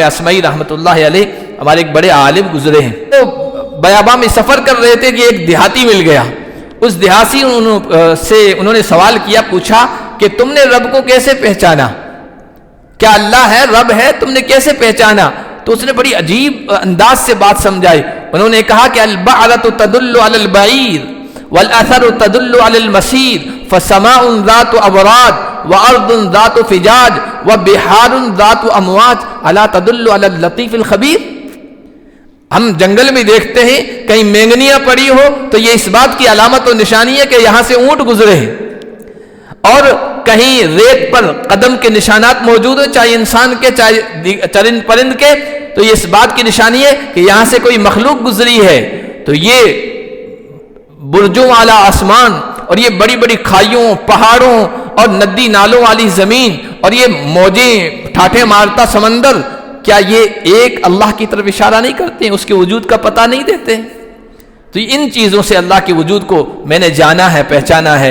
اسمعی رحمۃ اللہ علیہ ہمارے ایک بڑے عالم گزرے ہیں، تو بیاباں میں سفر کر رہے تھے کہ ایک دیہاتی مل گیا. اس دیہاتی سے انہوں نے سوال کیا، پوچھا کہ تم نے رب کو کیسے پہچانا؟ کیا اللہ ہے، رب ہے، تم نے کیسے پہچانا؟ تو اس نے بڑی عجیب انداز سے بات سمجھائی. انہوں نے کہا کہ البعرۃ تدل علی البعیر والاثر تدل علی المسیر فسماء ذات ابراج وارض ذات فجاج وبحار ذات امواج الا تدل علی اللطیف الخبیر. ہم جنگل میں دیکھتے ہیں کہیں مینگنیاں پڑی ہو تو یہ اس بات کی علامت و نشانی ہے کہ یہاں سے اونٹ گزرے ہیں، اور کہیں ریت پر قدم کے نشانات موجود ہیں، چاہے انسان کے چاہے چرند پرند کے، تو یہ اس بات کی نشانی ہے کہ یہاں سے کوئی مخلوق گزری ہے. تو یہ برجوں والا آسمان اور یہ بڑی بڑی کھائیوں، پہاڑوں اور ندی نالوں والی زمین اور یہ موجیں ٹھاٹھے مارتا سمندر، کیا یہ ایک اللہ کی طرف اشارہ نہیں کرتے ہیں، اس کے وجود کا پتہ نہیں دیتے؟ تو ان چیزوں سے اللہ کے وجود کو میں نے جانا ہے، پہچانا ہے.